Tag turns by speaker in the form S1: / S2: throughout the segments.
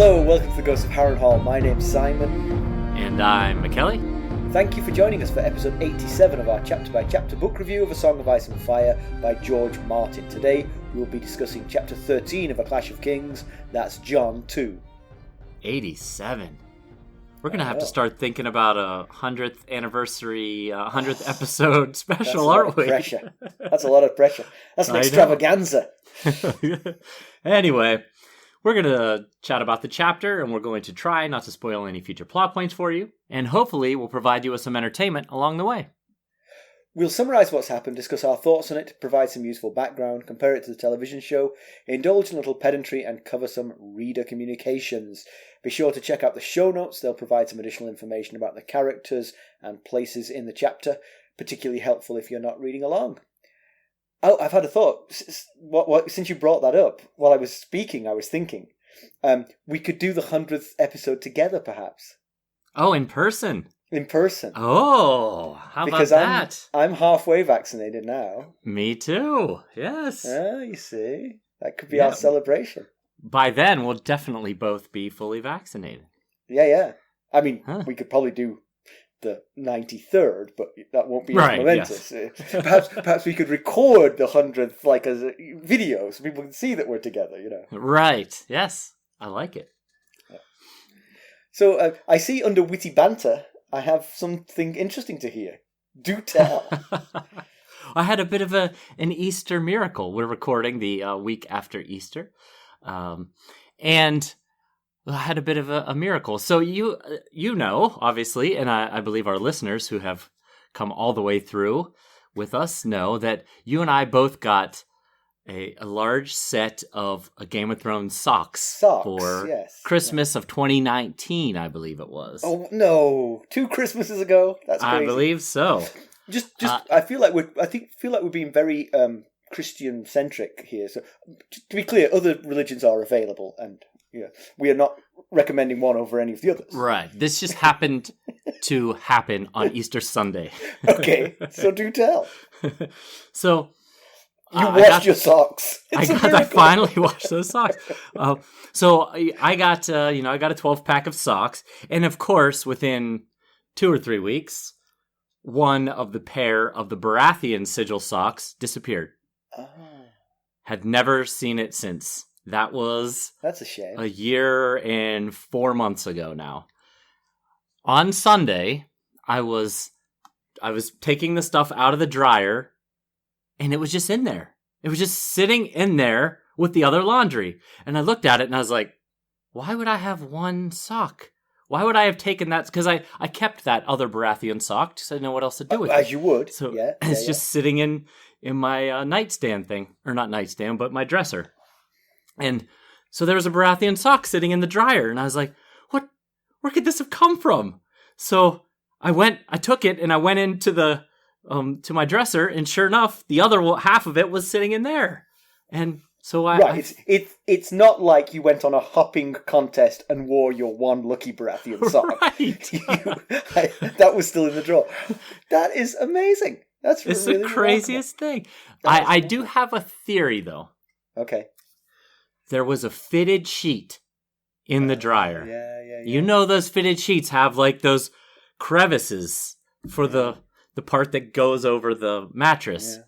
S1: Hello, welcome to the Ghost of Harrenhal. My name's Simon.
S2: And I'm Mackelly.
S1: Thank you for joining us for episode 87 of our chapter-by-chapter book review of A Song of Ice and Fire by Jeor Mormont. Today we will be discussing chapter 13 of A Clash of Kings, that's Jon 2.
S2: 87. We're going to have to start thinking about a 100th anniversary, 100th episode special, aren't we?
S1: Pressure. That's a lot of pressure. That's an extravaganza.
S2: Anyway, we're going to chat about the chapter, and we're going to try not to spoil any future plot points for you, and hopefully we'll provide you with some entertainment along the way.
S1: We'll summarise what's happened, discuss our thoughts on it, provide some useful background, compare it to the television show, indulge in a little pedantry, and cover some reader communications. Be sure to check out the show notes. They'll provide some additional information about the characters and places in the chapter, particularly helpful if you're not reading along. Oh, I've had a thought. Since you brought that up, while I was speaking, I was thinking, we could do the 100th episode together, perhaps.
S2: Oh, in person?
S1: In person.
S2: Oh, how about that?
S1: Because I'm halfway vaccinated now.
S2: Me too, yes.
S1: You see. That could be our celebration.
S2: By then, we'll definitely both be fully vaccinated.
S1: Yeah. I mean, we could probably do the 93rd, but that won't be as momentous. Yes. Perhaps we could record the 100th like as a video so people can see that we're together, you know.
S2: Right, yes. I like it.
S1: Yeah. So I see under witty banter, I have something interesting to hear. Do tell.
S2: I had a bit of an Easter miracle. We're recording the week after Easter. And I had a bit of a miracle. So you know, obviously, and I believe our listeners who have come all the way through with us know that you and I both got a large set of a Game of Thrones socks for Christmas of 2019, I believe it was.
S1: Oh no, 2 Christmases ago. That's crazy.
S2: I believe so.
S1: Just I feel like we're being very Christian centric here. So to be clear, other religions are available, and we are not recommending one over any of the others.
S2: Right. This just happened to happen on Easter Sunday.
S1: Okay, so do tell.
S2: So
S1: you washed your socks.
S2: I finally washed those socks. So I got a 12-pack of socks, and of course, within 2 or 3 weeks, one of the pair of the Baratheon sigil socks disappeared. Oh. Had never seen it since. That's a shame. A year and 4 months ago now. On Sunday, I was taking the stuff out of the dryer, and it was just in there. It was just sitting in there with the other laundry. And I looked at it and I was like, why would I have one sock? Why would I have taken that? Because I kept that other Baratheon sock because I didn't know what else to do with it.
S1: As you would.
S2: So it's just sitting in my nightstand thing. Or not nightstand, but my dresser. And so there was a Baratheon sock sitting in the dryer. And I was like, what? Where could this have come from? So I took it and I went into the to my dresser, and sure enough, the other half of it was sitting in there. And so
S1: it's not like you went on a hopping contest and wore your one lucky Baratheon sock.
S2: Right.
S1: That was still in the drawer. That is amazing. It's really
S2: the craziest thing. I do have a theory, though.
S1: Okay.
S2: There was a fitted sheet in the dryer.
S1: Yeah.
S2: You know those fitted sheets have like those crevices for the part that goes over the mattress. Yeah.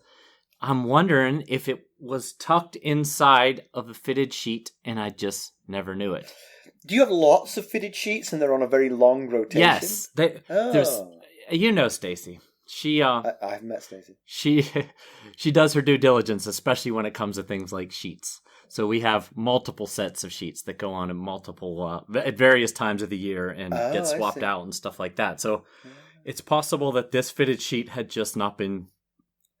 S2: I'm wondering if it was tucked inside of a fitted sheet and I just never knew it.
S1: Do you have lots of fitted sheets and they're on a very long rotation?
S2: Yes. There's, Stacey.
S1: I've met Stacey.
S2: She does her due diligence, especially when it comes to things like sheets. So we have multiple sets of sheets that go on in multiple at various times of the year and get swapped out and stuff like that. So it's possible that this fitted sheet had just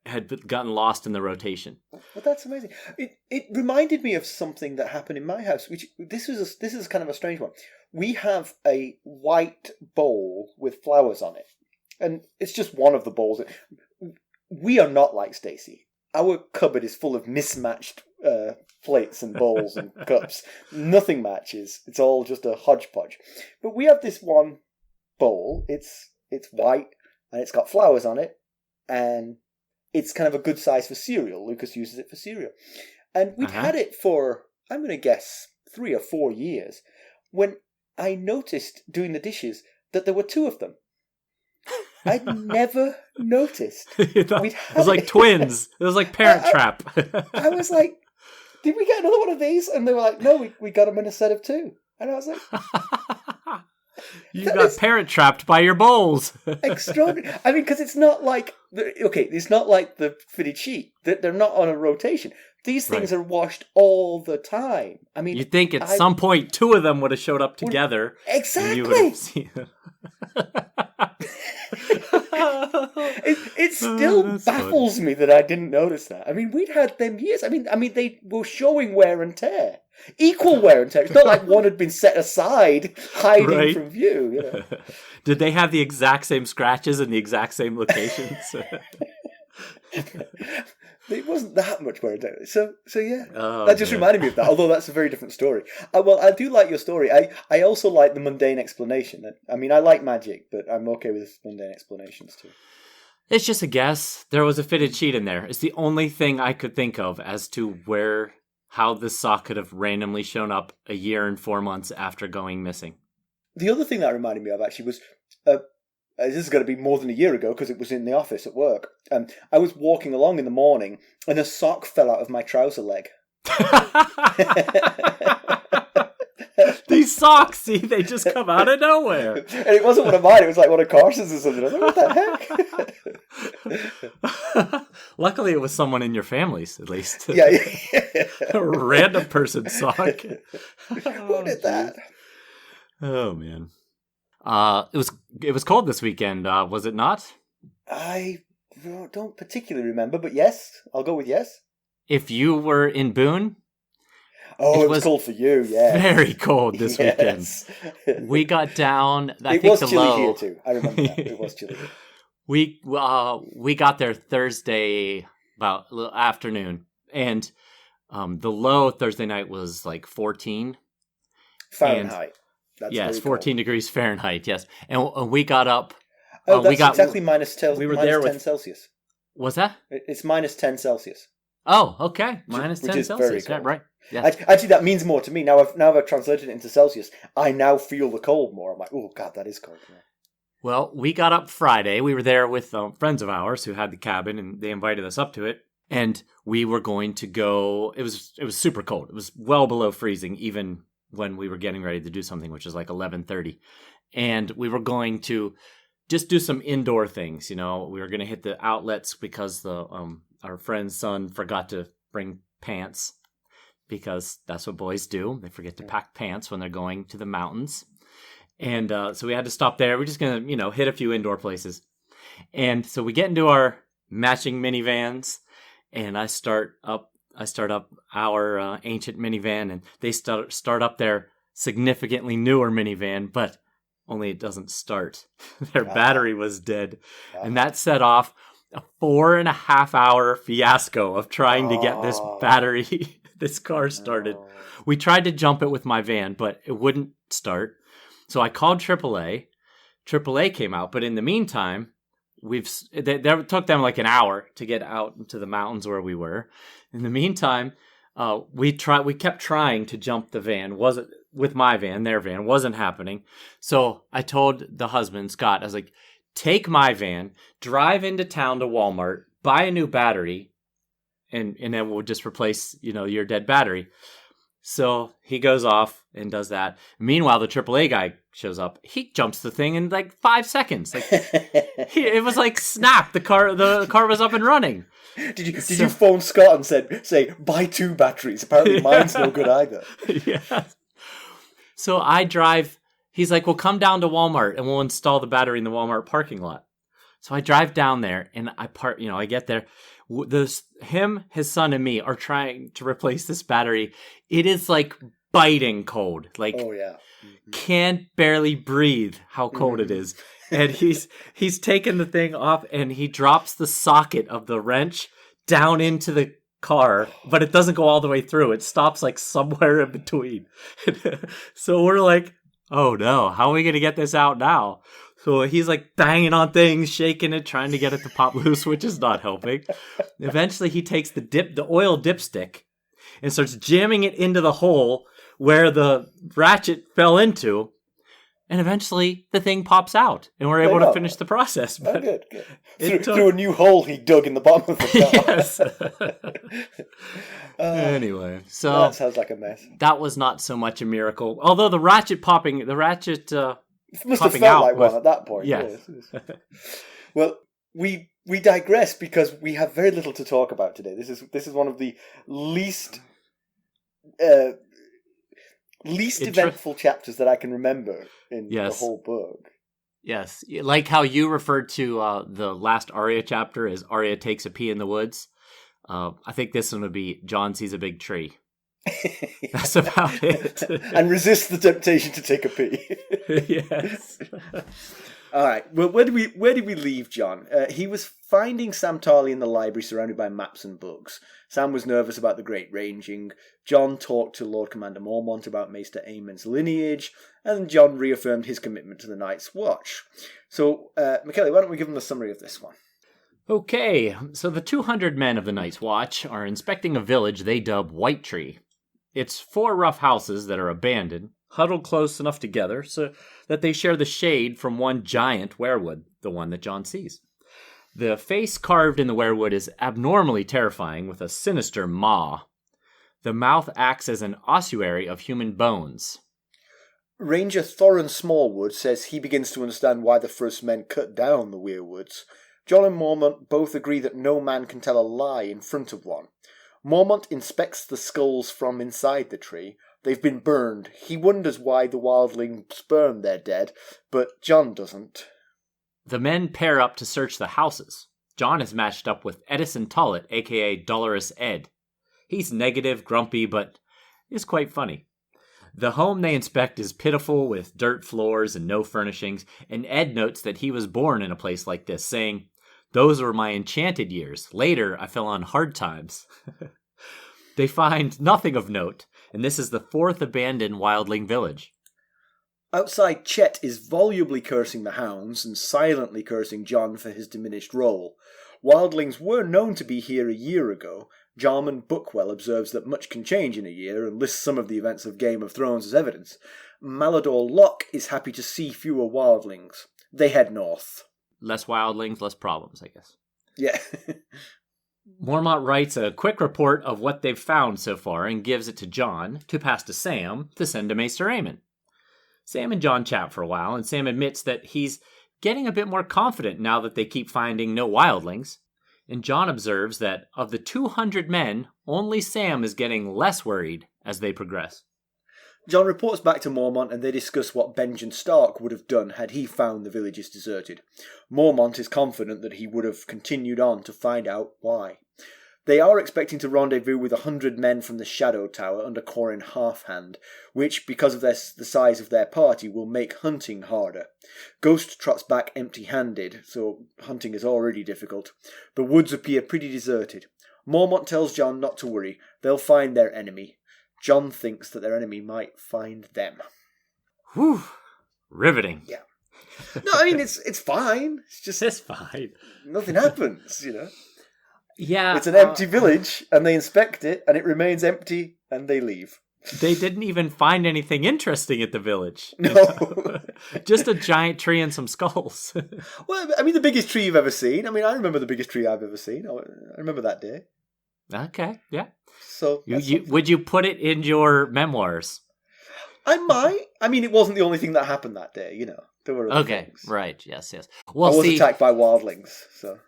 S2: had gotten lost in the rotation.
S1: Well, that's amazing. It reminded me of something that happened in my house, which this is kind of a strange one. We have a white bowl with flowers on it, and it's just one of the bowls. We are not like Stacey. Our cupboard is full of mismatched plates and bowls and cups. Nothing matches. It's all just a hodgepodge. But we have this one bowl. It's white and it's got flowers on it, and it's kind of a good size for cereal. Lucas uses it for cereal. And we'd had it for, I'm going to guess, 3 or 4 years. when I noticed doing the dishes that there were two of them. I'd never noticed.
S2: It was like twins. It was like Parent Trap.
S1: I was like, did we get another one of these? And they were like, no, we got them in a set of two. And I was like...
S2: You got Parent Trapped by your bowls.
S1: Extraordinary. I mean, because it's not like... it's not like the fitted sheet. They're not on a rotation. These things are washed all the time. I mean...
S2: You'd think at some point two of them would have showed up together.
S1: Exactly.
S2: And you would have seen them.
S1: It still baffles me that I didn't notice that. I mean, we'd had them years. I mean, they were showing wear and tear, equal wear and tear. It's not like one had been set aside, hiding from view. You know?
S2: Did they have the exact same scratches in the exact same locations?
S1: It wasn't that much wear and tear. So yeah, that just reminded me of that. Although that's a very different story. Well, I do like your story. I also like the mundane explanation. I mean, I like magic, but I'm okay with mundane explanations too.
S2: It's just a guess. There was a fitted sheet in there. It's the only thing I could think of as to how this sock could have randomly shown up a year and 4 months after going missing.
S1: The other thing that reminded me of actually was, this is going to be more than a year ago because it was in the office at work. I was walking along in the morning and a sock fell out of my trouser leg.
S2: These socks, see, they just come out of nowhere.
S1: And it wasn't one of mine, it was like one of Carson's or something. I was like, what the heck?
S2: Luckily, it was someone in your family's, at least.
S1: Yeah.
S2: A random person's sock.
S1: Who did that?
S2: Oh, man. It was cold this weekend, was it not?
S1: I don't particularly remember, but yes, I'll go with yes.
S2: If you were in Boone...
S1: Oh, it was cold for you, yeah.
S2: Very cold this weekend. We got down, I think the low...
S1: It was chilly here too, I remember that. It was chilly here.
S2: We got there Thursday, about afternoon, and the low Thursday night was like 14.
S1: Fahrenheit.
S2: Yes, 14 degrees Fahrenheit, yes. And we got up...
S1: Oh, that's exactly minus 10 Celsius.
S2: Was that?
S1: It's minus 10 Celsius.
S2: Oh, okay. Minus 10 Celsius.
S1: Yeah,
S2: right. Yes.
S1: Actually, that means more to me. Now I've translated it into Celsius. I now feel the cold more. I'm like, oh, God, that is cold. Yeah.
S2: Well, we got up Friday. We were there with friends of ours who had the cabin, and they invited us up to it. And we were going to go... It was super cold. It was well below freezing, even when we were getting ready to do something, which is like 11:30. And we were going to just do some indoor things. You know, we were going to hit the outlets because our friend's son forgot to bring pants, because that's what boys do. They forget to pack pants when they're going to the mountains. And so we had to stop there. We're just going to, hit a few indoor places. And so we get into our matching minivans, and I start up our ancient minivan, and they start up their significantly newer minivan, but only it doesn't start. Their battery was dead. And that set off a 4.5 hour fiasco of trying to get this battery, this car started. We tried to jump it with my van, but it wouldn't start. So I called AAA. AAA came out, but in the meantime, it took them like an hour to get out into the mountains where we were. In the meantime, we kept trying to jump the van. Wasn't with my van, their van wasn't happening. So I told the husband, Scott, I was like, take my van, drive into town to Walmart, buy a new battery, and then we'll just replace, your dead battery. So he goes off and does that. Meanwhile, the AAA guy shows up. He jumps the thing in like 5 seconds. Like it was like snap. The car was up and running.
S1: Did you phone Scott and say buy 2 batteries? Apparently mine's no good either.
S2: Yeah. So I drive. He's like, well, come down to Walmart and we'll install the battery in the Walmart parking lot. So I drive down there and I get there. Him, his son, and me are trying to replace this battery. It is like biting cold. Like,
S1: oh yeah,
S2: can't barely breathe how cold it is. And he's taken the thing off and he drops the socket of the wrench down into the car, but it doesn't go all the way through. It stops like somewhere in between. So we're like, oh no, how are we going to get this out now? So he's like banging on things, shaking it, trying to get it to pop loose, which is not helping. Eventually he takes the oil dipstick and starts jamming it into the hole where the ratchet fell into, and eventually the thing pops out, and we're able to finish the process.
S1: But good. Through a new hole he dug in the bottom of the car.
S2: Yes. Anyway, so
S1: that sounds like a mess.
S2: That was not so much a miracle, although the ratchet
S1: must have
S2: popping
S1: felt
S2: out
S1: like one at that point.
S2: Yes.
S1: Well, we digress because we have very little to talk about today. This is one of the least eventful chapters that I can remember in the whole book.
S2: Yes, like how you referred to the last Arya chapter as Arya takes a pee in the woods. I think this one would be Jon sees a big tree. That's about it.
S1: And resists the temptation to take a pee.
S2: Yes.
S1: All right. Well, where did we leave Jon? He was finding Sam Tarly in the library surrounded by maps and books. Sam was nervous about the Great Ranging. Jon talked to Lord Commander Mormont about Maester Aemon's lineage, and Jon reaffirmed his commitment to the Night's Watch. So, Mackelly, why don't we give him the summary of this one?
S2: Okay, so the 200 men of the Night's Watch are inspecting a village they dub White Tree. It's 4 rough houses that are abandoned, huddled close enough together so that they share the shade from one giant weirwood, the one that Jon sees. The face carved in the weirwood is abnormally terrifying with a sinister maw. The mouth acts as an ossuary of human bones.
S1: Ranger Thorin Smallwood says he begins to understand why the first men cut down the weirwoods. Jon and Mormont both agree that no man can tell a lie in front of one. Mormont inspects the skulls from inside the tree. They've been burned. He wonders why the wildlings burn their dead, but Jon doesn't.
S2: The men pair up to search the houses. Jon is matched up with Edison Tollett, a.k.a. Dolorous Ed. He's negative, grumpy, but is quite funny. The home they inspect is pitiful, with dirt floors and no furnishings, and Ed notes that he was born in a place like this, saying, "Those were my enchanted years. Later, I fell on hard times." They find nothing of note, and this is the 4th abandoned wildling village.
S1: Outside, Chet is volubly cursing the hounds and silently cursing Jon for his diminished role. Wildlings were known to be here a year ago. Jarman Bookwell observes that much can change in a year and lists some of the events of Game of Thrones as evidence. Malador Locke is happy to see fewer wildlings. They head north.
S2: Less wildlings, less problems, I guess.
S1: Yeah.
S2: Mormont writes a quick report of what they've found so far and gives it to Jon to pass to Sam to send to Maester Aemon. Sam and Jon chat for a while, and Sam admits that he's getting a bit more confident now that they keep finding no wildlings. And Jon observes that of the 200 men, only Sam is getting less worried as they progress.
S1: Jon reports back to Mormont and they discuss what Benjen Stark would have done had he found the villages deserted. Mormont is confident that he would have continued on to find out why. They are expecting to rendezvous with 100 men from the Shadow Tower under Corin Halfhand, which, because of the size of their party, will make hunting harder. Ghost trots back empty-handed, so hunting is already difficult. The woods appear pretty deserted. Mormont tells Jon not to worry, they'll find their enemy. Jon thinks that their enemy might find them.
S2: Whew. Riveting.
S1: Yeah. No, I mean, it's fine.
S2: It's fine.
S1: Nothing happens, you know.
S2: Yeah.
S1: It's an empty village, and they inspect it, and it remains empty, and they leave.
S2: They didn't even find anything interesting at the village.
S1: No.
S2: Just a giant tree and some skulls.
S1: Well, I mean, the biggest tree you've ever seen. I mean, I remember the biggest tree I've ever seen. I remember that day.
S2: Okay, yeah.
S1: So,
S2: would you put it in your memoirs?
S1: I might. I mean, it wasn't the only thing that happened that day, you know. There were other things.
S2: Right, yes. Well,
S1: I was attacked by wildlings, so...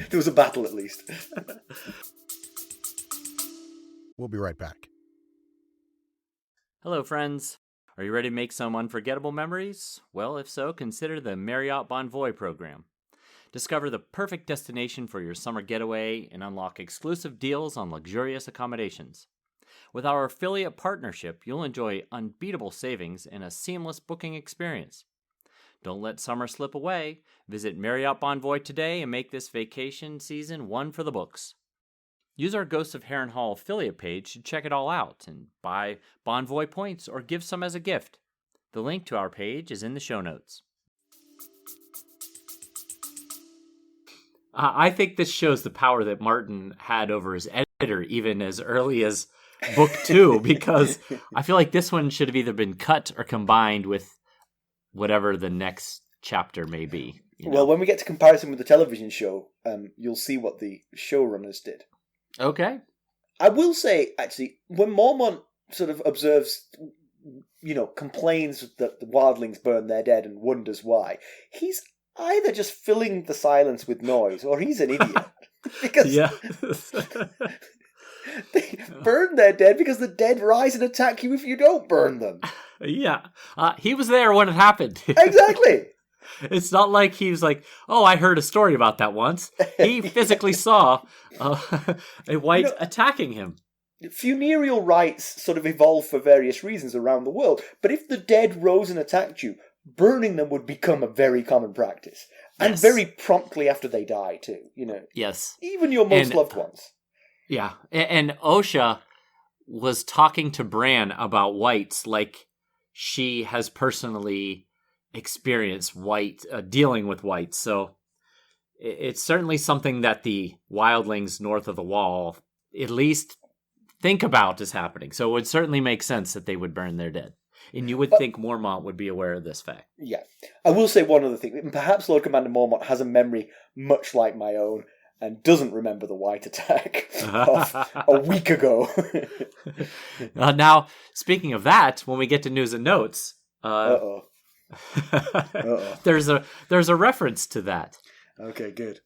S1: There was a battle, at least.
S3: We'll be right back.
S2: Hello, friends. Are you ready to make some unforgettable memories? Well, if so, consider the Marriott Bonvoy program. Discover the perfect destination for your summer getaway and unlock exclusive deals on luxurious accommodations. With our affiliate partnership, you'll enjoy unbeatable savings and a seamless booking experience. Don't let summer slip away. Visit Marriott Bonvoy today and make this vacation season one for the books. Use our Ghosts of Harrenhal affiliate page to check it all out and buy Bonvoy points or give some as a gift. The link to our page is in the show notes. I think this shows the power that Martin had over his editor, even as early as book 2, because I feel like this one should have either been cut or combined with whatever the next chapter may be.
S1: Well, when we get to comparison with the television show, you'll see what the showrunners did.
S2: Okay.
S1: I will say, actually, when Mormont sort of observes, complains that the wildlings burn their dead and wonders why, he's either just filling the silence with noise or he's an idiot. Because they burn their dead because the dead rise and attack you if you don't burn them.
S2: Yeah. He was there when it happened.
S1: Exactly.
S2: It's not like he was like, oh, I heard a story about that once. He physically saw a white attacking him.
S1: Funereal rites sort of evolve for various reasons around the world, but if the dead rose and attacked you, burning them would become a very common practice. And very promptly after they die, too.
S2: Yes.
S1: Even your most loved ones. Yeah.
S2: And Osha was talking to Bran about whites like she has personally experienced dealing with whites. So it's certainly something that the wildlings north of the wall at least think about is happening. So it would certainly make sense that they would burn their dead. And you would think Mormont would be aware of this fact.
S1: Yeah. I will say one other thing. Perhaps Lord Commander Mormont has a memory much like my own and doesn't remember the white attack of a week ago.
S2: Now, speaking of that, when we get to news and notes, there's a reference to that.
S1: Okay, good.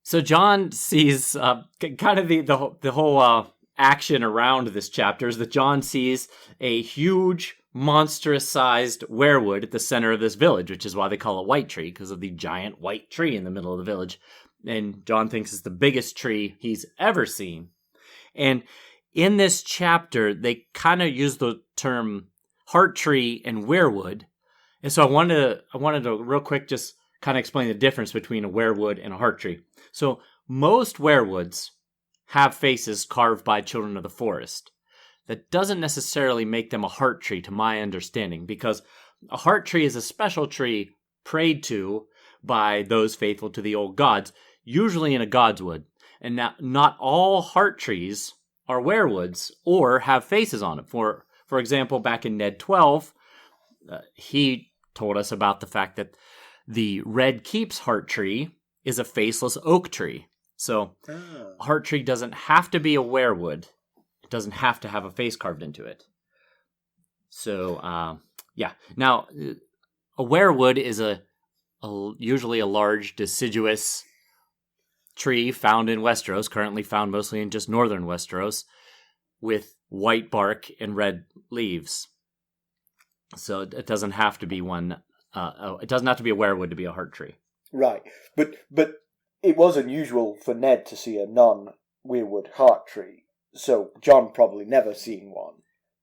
S2: So Jon sees kind of the whole action around this chapter is that Jon sees a huge, monstrous-sized weirwood at the center of this village, which is why they call it White Tree, because of the giant white tree in the middle of the village. And Jon thinks it's the biggest tree he's ever seen. And in this chapter, they kind of use the term heart tree and weirwood. And so I wanted to real quick just kind of explain the difference between a weirwood and a heart tree. So most weirwoods have faces carved by children of the forest. That doesn't necessarily make them a heart tree, to my understanding, because a heart tree is a special tree prayed to by those faithful to the old gods, usually in a godswood. And now, not all heart trees are weirwoods or have faces on it. For example, back in Ned 12, he told us about the fact that the Red Keep's heart tree is a faceless oak tree. So a heart tree doesn't have to be a weirwood. It doesn't have to have a face carved into it. So, Now, a weirwood is usually a large deciduous tree found in Westeros, currently found mostly in just northern Westeros, with white bark and red leaves. So it doesn't have to be one. It doesn't have to be a weirwood to be a heart tree.
S1: Right, but it was unusual for Ned to see a non-weirwood heart tree. So Jon probably never seen one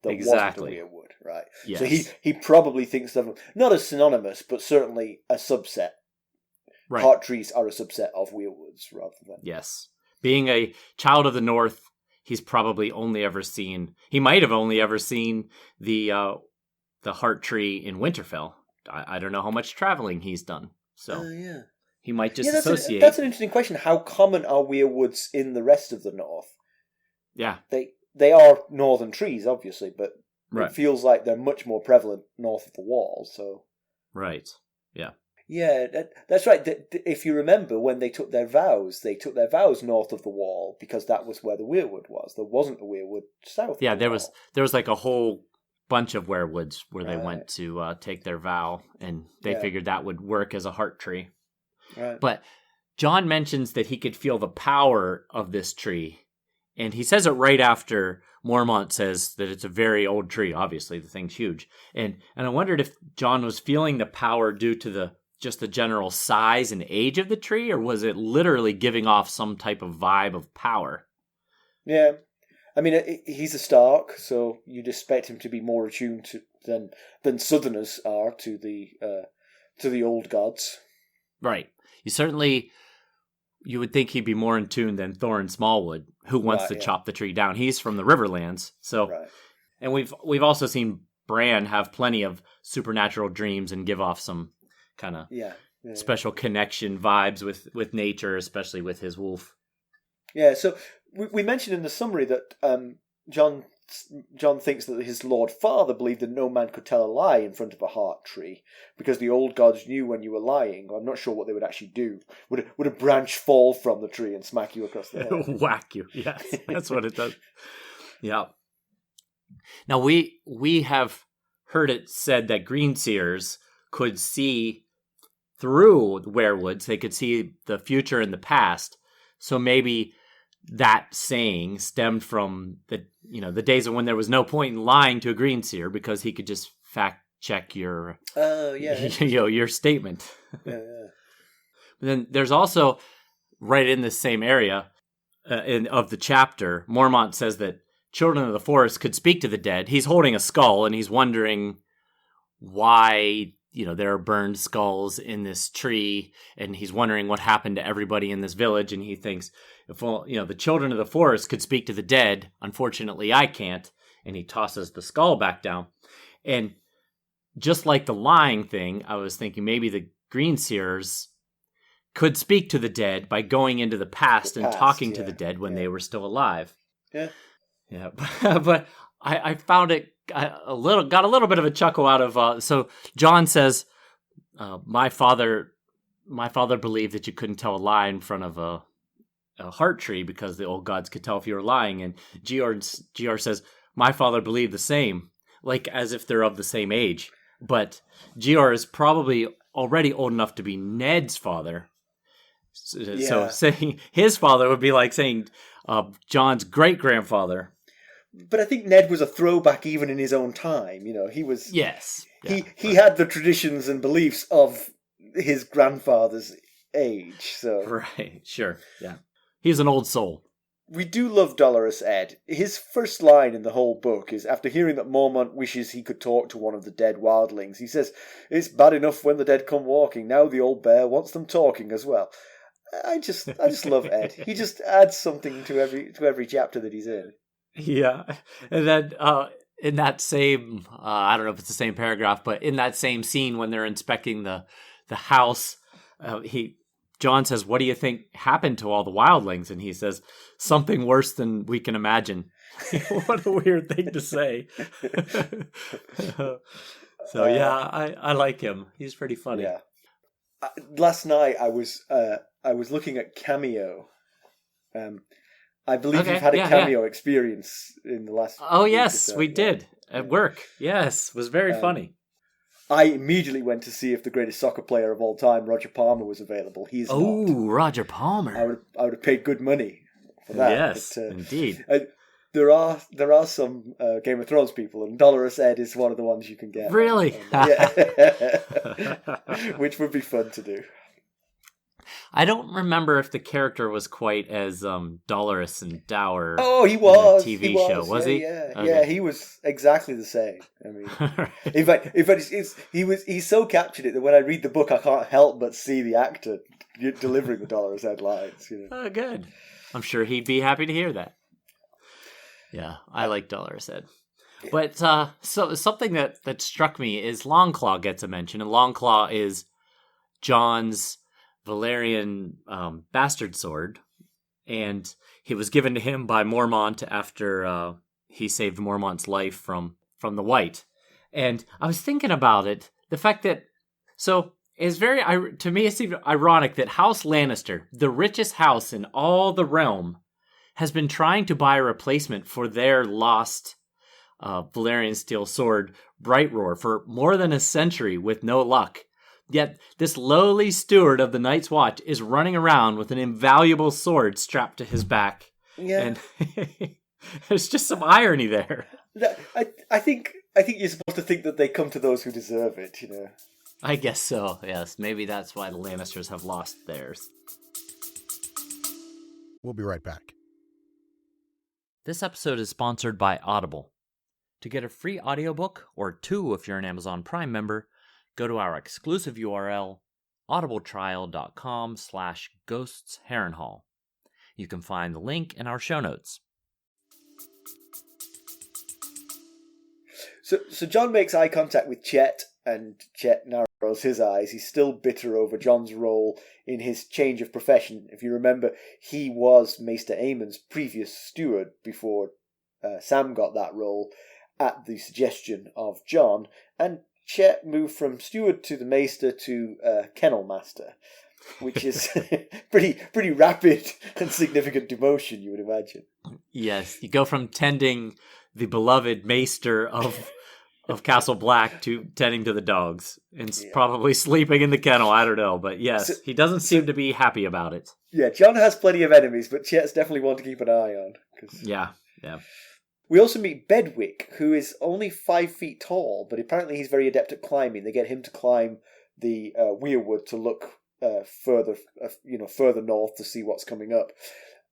S1: that wasn't a weirwood, right?
S2: Yes.
S1: So he probably thinks of them not as synonymous, but certainly a subset. Right. Heart trees are a subset of weirwoods, rather than
S2: being a child of the North. He's probably only ever seen. He might have only ever seen the heart tree in Winterfell. I don't know how much traveling he's done. So he might just associate.
S1: That's an interesting question. How common are weirwoods in the rest of the North?
S2: Yeah.
S1: They are northern trees, obviously, but
S2: it
S1: feels like they're much more prevalent north of the wall. So.
S2: Right. Yeah.
S1: Yeah, that's right. If you remember, when they took their vows north of the wall because that was where the weirwood was. There wasn't a weirwood south.
S2: Yeah, there was like a whole bunch of weirwoods where they went to take their vow, and they figured that would work as a heart tree.
S1: Right.
S2: But Jon mentions that he could feel the power of this tree, and he says it right after Mormont says that it's a very old tree. Obviously, the thing's huge, and I wondered if Jon was feeling the power due to just the general size and age of the tree, or was it literally giving off some type of vibe of power?
S1: Yeah. I mean, he's a Stark, so you'd expect him to be more attuned than Southerners are to the old gods.
S2: Right. You would think he'd be more in tune than Thorin Smallwood, who wants to chop the tree down. He's from the Riverlands, so and we've also seen Bran have plenty of supernatural dreams and give off some kind of special connection vibes with nature, especially with his wolf.
S1: Yeah, so we mentioned in the summary that Jon thinks that his Lord Father believed that no man could tell a lie in front of a heart tree because the old gods knew when you were lying. I'm not sure what they would actually do. Would a branch fall from the tree and smack you across the head?
S2: Whack you. Yes, that's what it does. Yeah. Now we have heard it said that green seers could see through the weirwoods. They could see the future and the past. So maybe that saying stemmed from the days of when there was no point in lying to a green seer because he could just fact check your your statement.
S1: Yeah.
S2: But then there's also right in the same area of the chapter, Mormont says that children of the forest could speak to the dead. He's holding a skull and he's wondering why there are burned skulls in this tree, and he's wondering what happened to everybody in this village, and he thinks, if the children of the forest could speak to the dead, unfortunately I can't, and he tosses the skull back down. And just like the lying thing, I was thinking maybe the green seers could speak to the dead by going into the past and talking to the dead when they were still alive.
S1: Yeah.
S2: Yeah, but I found it got a little bit of a chuckle out of. So Jon says, "My father believed that you couldn't tell a lie in front of a heart tree because the old gods could tell if you were lying." And Jeor says, "My father believed the same," like as if they're of the same age. But Jeor is probably already old enough to be Ned's father. So saying his father would be like saying Jon's great-grandfather.
S1: But I think Ned was a throwback even in his own time. He was...
S2: Yes. Yeah.
S1: He had the traditions and beliefs of his grandfather's age, so...
S2: Right, sure, yeah. He's an old soul.
S1: We do love Dolorous Ed. His first line in the whole book is, after hearing that Mormont wishes he could talk to one of the dead wildlings, he says, "It's bad enough when the dead come walking, now the old bear wants them talking as well." I just love Ed. He just adds something to every chapter that he's in.
S2: Yeah, and then in that same, I don't know if it's the same paragraph, but in that same scene when they're inspecting the house, Jon says, "What do you think happened to all the wildlings?" And he says, "Something worse than we can imagine." What a weird thing to say. So yeah, I like him. He's pretty funny.
S1: Yeah. Last night I was looking at Cameo. I believe you've had a Cameo experience in the last.
S2: Oh yes, we did at work. Yes, it was very funny.
S1: I immediately went to see if the greatest soccer player of all time, Roger Palmer, was available. He's not.
S2: Oh, Roger Palmer!
S1: I would have paid good money for that.
S2: Yes, but, indeed.
S1: There are some Game of Thrones people, and Dolorous Ed is one of the ones you can get.
S2: Really?
S1: Which would be fun to do.
S2: I don't remember if the character was quite as dolorous and dour.
S1: Oh, he was.
S2: In the TV show, was he?
S1: Yeah,
S2: okay.
S1: Yeah, he was exactly the same. I mean, right. in fact, he so captured it that when I read the book, I can't help but see the actor delivering the Dolorous Ed lines.
S2: Oh, good. I'm sure he'd be happy to hear that. Yeah, I like Dolorous Ed. But so something that struck me is Longclaw gets a mention, and Longclaw is Jon's Valyrian bastard sword, and it was given to him by Mormont after he saved Mormont's life from the White. And I was thinking about it, the fact that it's to me it seemed ironic that House Lannister, the richest house in all the realm, has been trying to buy a replacement for their lost Valyrian steel sword, Bright Roar, for more than a century with no luck. Yet this lowly steward of the Night's Watch is running around with an invaluable sword strapped to his back. Yeah. And there's just some irony there.
S1: I think you're supposed to think that they come to those who deserve it,
S2: I guess so, yes. Maybe that's why the Lannisters have lost theirs.
S3: We'll be right back.
S2: This episode is sponsored by Audible. To get a free audiobook, or 2 if you're an Amazon Prime member, go to our exclusive URL, audibletrial.com/ghostsharrenhal. You can find the link in our show notes.
S1: So Jon makes eye contact with Chet, and Chet narrows his eyes. He's still bitter over Jon's role in his change of profession. If you remember, he was Maester Aemon's previous steward before Sam got that role at the suggestion of Jon, and Chet moved from steward to the Maester to kennel master, which is pretty rapid and significant demotion, you would imagine.
S2: Yes, you go from tending the beloved Maester of Castle Black to tending to the dogs and probably sleeping in the kennel. I don't know, but yes, he doesn't seem to be happy about it.
S1: Yeah, Jon has plenty of enemies, but Chet's definitely one to keep an eye on.
S2: Yeah.
S1: We also meet Bedwick, who is only 5 feet tall, but apparently he's very adept at climbing. They get him to climb the weirwood to look further north to see what's coming up.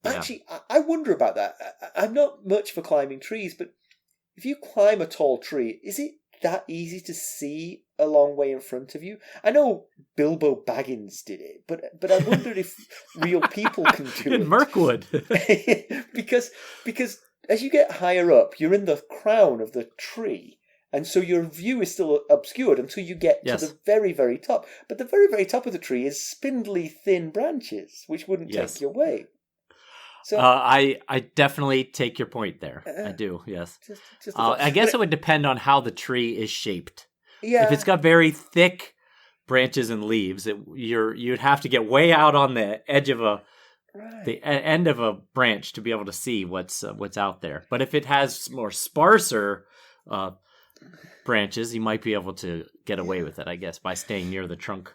S2: Yeah.
S1: Actually, I wonder about that. I'm not much for climbing trees, but if you climb a tall tree, is it that easy to see a long way in front of you? I know Bilbo Baggins did it, but I wondered if real people can do it.
S2: In Mirkwood.
S1: because as you get higher up, you're in the crown of the tree, and so your view is still obscured until you get to the very, very top. But the very, very top of the tree is spindly, thin branches, which wouldn't take you away. So
S2: I definitely take your point there. I do, yes. I guess it would depend on how the tree is shaped.
S1: Yeah.
S2: If it's got very thick branches and leaves, you'd have to get way out on the edge of the end of a branch to be able to see what's out there. But if it has more sparser branches, you might be able to get away with it, I guess, by staying near the trunk.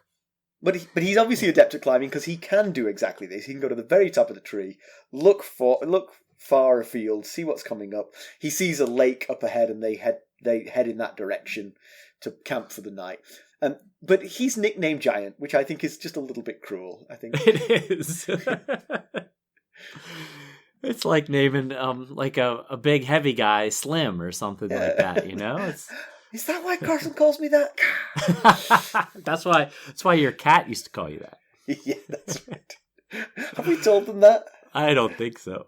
S1: But he's obviously adept at climbing because he can do exactly this. He can go to the very top of the tree, look far afield, see what's coming up. He sees a lake up ahead, and they head in that direction to camp for the night. But he's nicknamed Giant, which I think is just a little bit cruel. I think
S2: it is. It's like naming like a big heavy guy Slim or something like that. You know,
S1: Is that why Carson calls me that?
S2: That's why your cat used to call you that.
S1: Yeah, that's right. Have we told them that?
S2: I don't think so.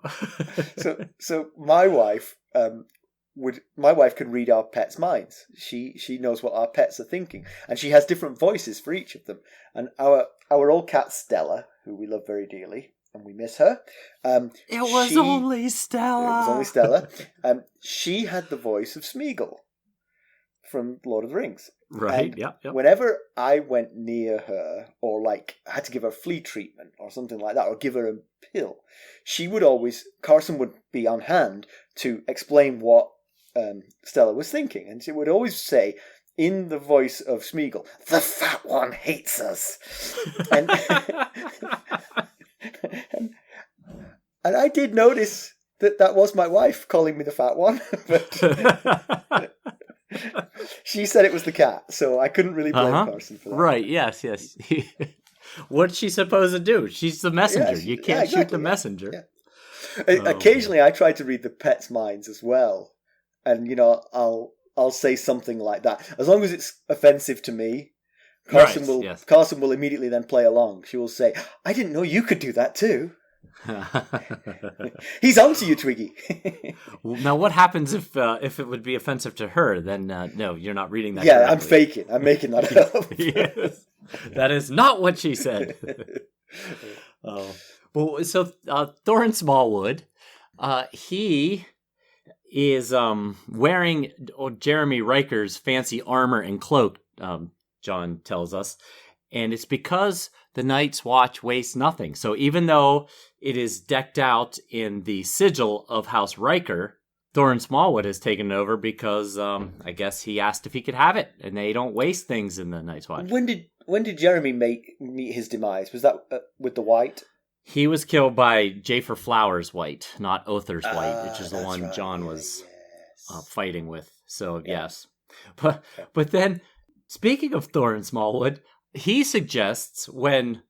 S1: So my wife can read our pets' minds. She knows what our pets are thinking, and she has different voices for each of them. And our old cat Stella, who we love very dearly, and we miss her.
S2: It was only Stella.
S1: She had the voice of Smeagol from Lord of the Rings.
S2: Right,
S1: and
S2: yeah.
S1: Whenever I went near her, or had to give her flea treatment or something like that, or give her a pill, Carson would be on hand to explain what Stella was thinking. And she would always say, in the voice of Smeagol, "The fat one hates us." and I did notice that was my wife calling me the fat one, but she said it was the cat, so I couldn't really blame Carson for that.
S2: Right, yes. What's she supposed to do? She's the messenger. You can't shoot the messenger.
S1: Yeah. Occasionally, I try to read the pets' minds as well, and I'll say something like that. As long as it's offensive to me, Carson will immediately then play along. She will say, "I didn't know you could do that too." He's on to you, Twiggy.
S2: Now, what happens if it would be offensive to her? Then no, you're not reading that.
S1: Yeah,
S2: correctly.
S1: I'm faking. I'm making that up.
S2: Yes, that is not what she said. Well, so Thorin Smallwood, he is wearing Jeremy Riker's fancy armor and cloak. Jon tells us, and it's because the Night's Watch wastes nothing. So even though it is decked out in the sigil of House Riker, Thorin Smallwood has taken it over because I guess he asked if he could have it, and they don't waste things in the Night's Watch.
S1: When did Jeremy meet his demise? Was that with the White?
S2: He was killed by Jafer Flowers White, not Other's White, which is the one Jon was fighting with. So yes, but then speaking of Thorin Smallwood, he suggests when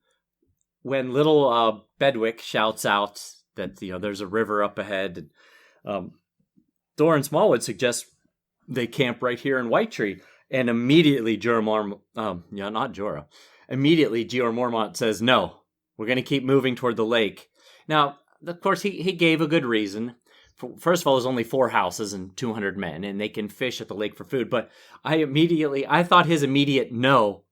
S2: little Bedwick shouts out that there's a river up ahead, Thorin Smallwood suggests they camp right here in White Tree, and immediately Jeor Mormont says, "No, we're going to keep moving toward the lake." Now, of course, he gave a good reason. First of all, there's only 4 houses and 200 men, and they can fish at the lake for food. But I thought his immediate no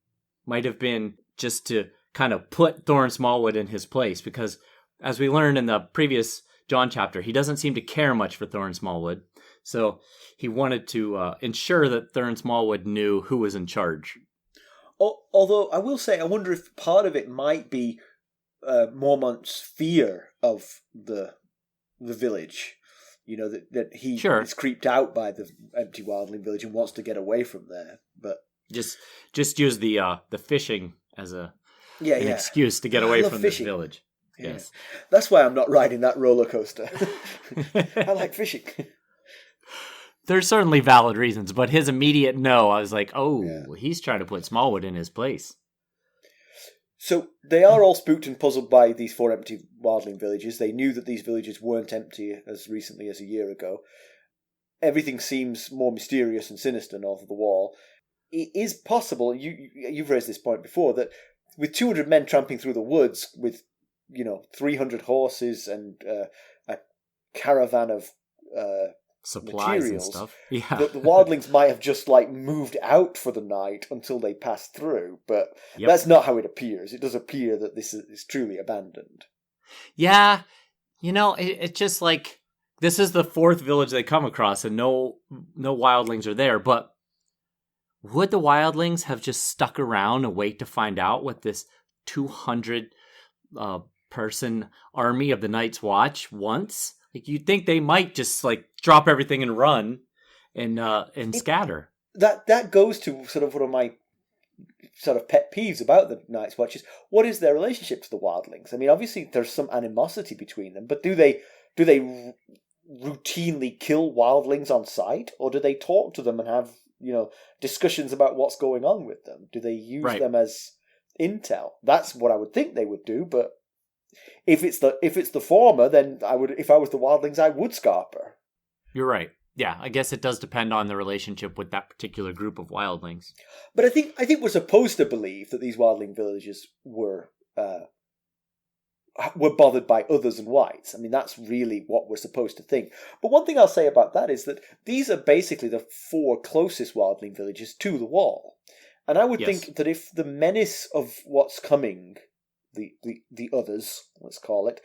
S2: might have been just to kind of put Thorin Smallwood in his place, because as we learned in the previous Jon chapter, he doesn't seem to care much for Thorin Smallwood. So he wanted to ensure that Thorin Smallwood knew who was in charge.
S1: Although I will say, I wonder if part of it might be Mormont's fear of the village. You know, that he is creeped out by the empty wildling village and wants to get away from there. But
S2: just use the fishing as an excuse to get away from this village.
S1: Yeah.
S2: Yes,
S1: that's why I'm not riding that roller coaster. I like fishing.
S2: There's certainly valid reasons, but his immediate no, I was like, he's trying to put Smallwood in his place.
S1: So they are all spooked and puzzled by these 4 empty wildling villages. They knew that these villages weren't empty as recently as a year ago. Everything seems more mysterious and sinister north of the wall. It is possible, you've raised this point before, that with 200 men tramping through the woods with 300 horses and a caravan of
S2: supplies
S1: materials,
S2: and stuff. Yeah.
S1: The wildlings might have just moved out for the night until they passed through, but that's not how it appears. It does appear that this is truly abandoned.
S2: Yeah, it's just like this is the 4th village they come across, and no wildlings are there. But would the wildlings have just stuck around and wait to find out what this 200 person army of the Night's Watch wants? Like, you'd think they might just drop everything and run and scatter. That
S1: goes to sort of one of my sort of pet peeves about the Night's Watch is, what is their relationship to the wildlings? I mean, obviously there's some animosity between them, but do they routinely kill wildlings on sight, or do they talk to them and have discussions about what's going on with them? Do they use them as intel? That's what I would think they would do, but if it's the former, then I would. If I was the wildlings, I would scarper.
S2: You're right. Yeah, I guess it does depend on the relationship with that particular group of wildlings.
S1: But I think we're supposed to believe that these wildling villages were bothered by others and whites. I mean, that's really what we're supposed to think. But one thing I'll say about that is that these are basically the 4 closest wildling villages to the wall, and I would think that if the menace of what's coming, the others, let's call it,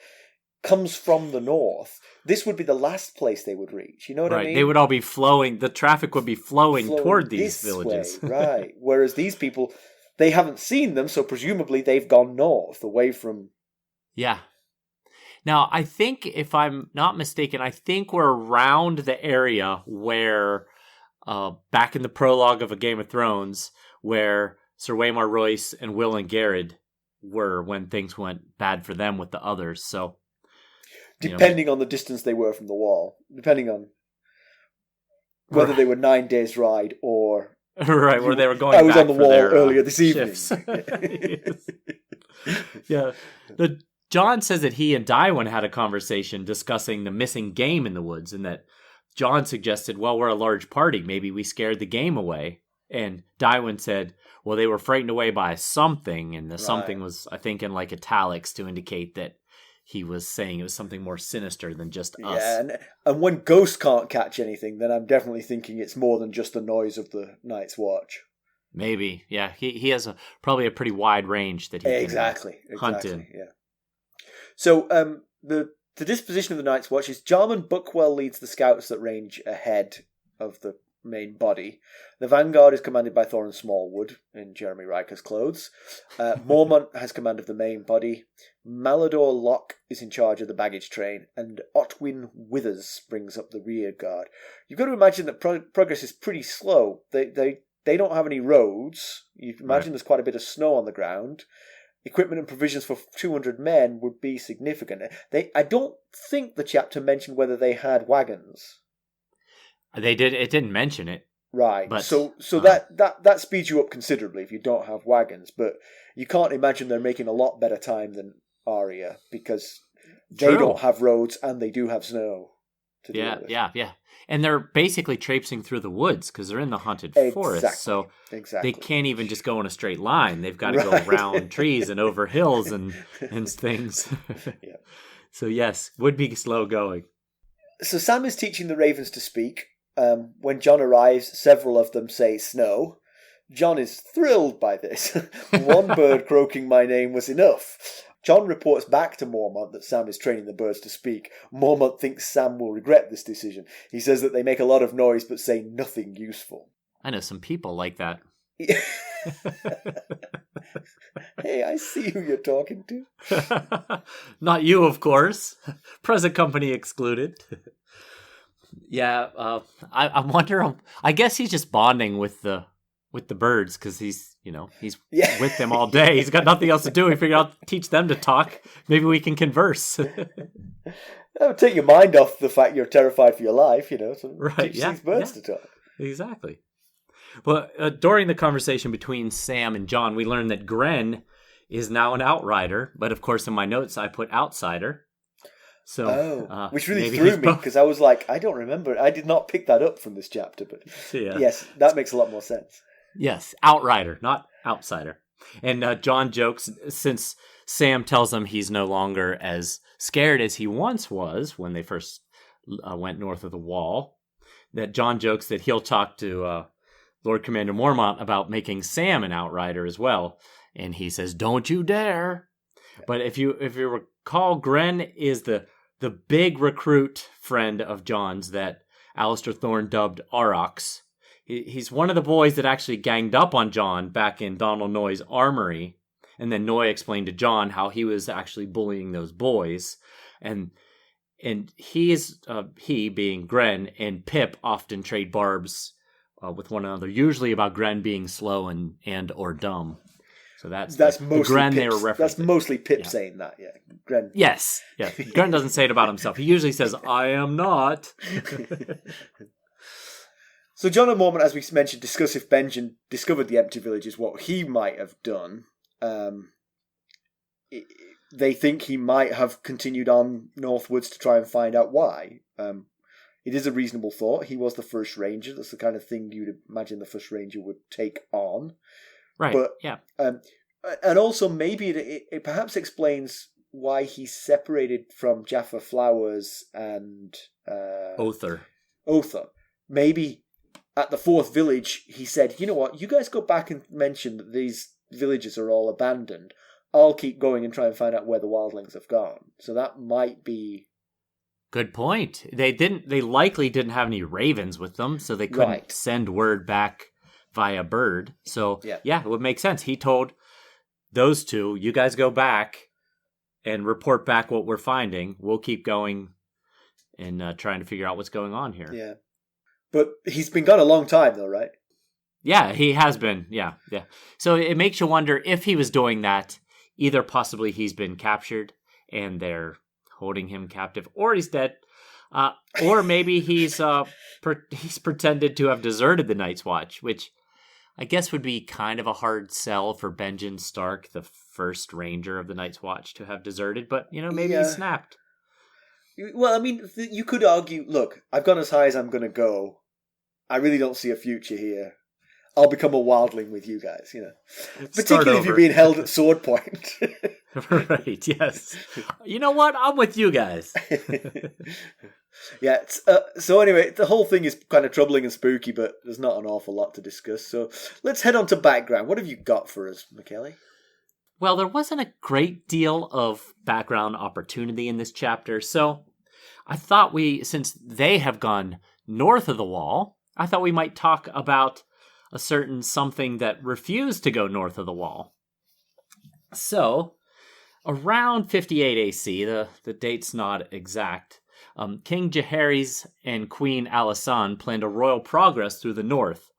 S1: comes from the north, this would be the last place they would reach. You know what I mean?
S2: They would all be flowing. The traffic would be flowing toward these villages.
S1: Right. Whereas these people, they haven't seen them, so presumably they've gone north, away from...
S2: Yeah. Now, I think, if I'm not mistaken, I think we're around the area where, back in the prologue of A Game of Thrones, where Sir Waymar Royce and Will and Garrett were when things went bad for them with the others. So,
S1: depending on the distance they were from the wall, depending on whether they were 9 days' ride or
S2: where they were going.
S1: I was
S2: back
S1: on the wall earlier this evening.
S2: Yeah, Jon says that he and Tywin had a conversation discussing the missing game in the woods, and that Jon suggested, "Well, we're a large party. Maybe we scared the game away." And Tywin said, well, they were frightened away by something, and the something was, I think, in italics to indicate that he was saying it was something more sinister than just us.
S1: Yeah, and when Ghost can't catch anything, then I'm definitely thinking it's more than just the noise of the Night's Watch.
S2: Maybe, yeah. He has probably a pretty wide range that he can hunt in.
S1: Yeah. So the disposition of the Night's Watch is Jarman Buckwell leads the scouts that range ahead of the main body. The vanguard is commanded by Thorin Smallwood in Jeremy Riker's clothes. Mormont has command of the main body. Malador Locke is in charge of the baggage train, and Otwin Withers brings up the rear guard. You've got to imagine that progress is pretty slow. They don't have any roads. You can imagine there's quite a bit of snow on the ground. Equipment and provisions for 200 men would be significant. I don't think the chapter mentioned whether they had wagons.
S2: They did. It didn't mention it,
S1: right?
S2: But,
S1: so that speeds you up considerably if you don't have wagons. But you can't imagine they're making a lot better time than Arya because they don't have roads and they do have snow to deal with.
S2: Yeah. And they're basically traipsing through the woods because they're in the haunted forest. So they can't even just go in a straight line. They've got to go around trees and over hills and things.
S1: Yeah.
S2: So yes, would be slow going.
S1: So Sam is teaching the ravens to speak. When Jon arrives, several of them say snow. Jon is thrilled by this. One bird croaking my name was enough. Jon reports back to Mormont that Sam is training the birds to speak. Mormont thinks Sam will regret this decision. He says that they make a lot of noise but say nothing useful.
S2: I know some people like that.
S1: Hey, I see who you're talking to.
S2: Not you, of course. Present company excluded. Yeah, I wonder. I guess he's just bonding with the birds because he's with them all day. He's got nothing else to do. He figured out teach them to talk. Maybe we can converse.
S1: That would take your mind off the fact you're terrified for your life, So
S2: right?
S1: Teach these birds to talk.
S2: Exactly. Well, during the conversation between Sam and Jon, we learned that Gren is now an outrider, but of course in my notes I put outsider. So,
S1: which really threw me because I was like, I don't remember. I did not pick that up from this chapter, but yes, that makes a lot more sense.
S2: Yes, outrider, not outsider. And Jon jokes, since Sam tells him he's no longer as scared as he once was when they first went north of the wall, that Jon jokes that he'll talk to Lord Commander Mormont about making Sam an outrider as well. And he says, "Don't you dare." But if you recall, Gren is the big recruit friend of Jon's that Alistair Thorne dubbed Aurochs. He's one of the boys that actually ganged up on Jon back in Donald Noy's armory. And then Noy explained to Jon how he was actually bullying those boys. And he being Gren and Pip often trade barbs with one another, usually about Gren being slow and or dumb. So that's mostly Gren they were referencing.
S1: That's mostly Pip saying that, yeah. Gren.
S2: Yes. Gren doesn't say it about himself. He usually says, "I am not."
S1: So Jon and Mormont, as we mentioned, discuss if Benjen discovered the empty villages, what he might have done. They think he might have continued on northwards to try and find out why. It is a reasonable thought. He was the first ranger. That's the kind of thing you'd imagine the first ranger would take on.
S2: Right,
S1: but,
S2: yeah.
S1: And also maybe it perhaps explains why he's separated from Jaffa Flowers and
S2: Other.
S1: Maybe at the fourth village, he said, "You know what? You guys go back and mention that these villages are all abandoned. I'll keep going and try and find out where the wildlings have gone." So that might be...
S2: Good point. They likely didn't have any ravens with them, so they couldn't send word back via bird. So, yeah, it would make sense. He told those two, "You guys go back and report back what we're finding. We'll keep going and trying to figure out what's going on here."
S1: Yeah. But he's been gone a long time, though, right?
S2: Yeah, he has been. Yeah. So it makes you wonder if he was doing that, either possibly he's been captured and they're holding him captive, or he's dead, or maybe he's pretended to have deserted the Night's Watch, which I guess would be kind of a hard sell for Benjen Stark, the first ranger of the Night's Watch, to have deserted, but, maybe he snapped.
S1: Well, I mean, you could argue, look, I've gone as high as I'm going to go. I really don't see a future here. I'll become a wildling with you guys, Particularly if you're being held at sword point.
S2: Right, yes. You know what? I'm with you guys.
S1: Yeah, so anyway, the whole thing is kind of troubling and spooky, but there's not an awful lot to discuss. So let's head on to background. What have you got for us, Mackelly?
S2: Well, there wasn't a great deal of background opportunity in this chapter, so I thought since they have gone north of the wall, I thought we might talk about a certain something that refused to go north of the wall. So, around 58 AC, the date's not exact, King Jaehaerys and Queen Alysanne planned a royal progress through the north.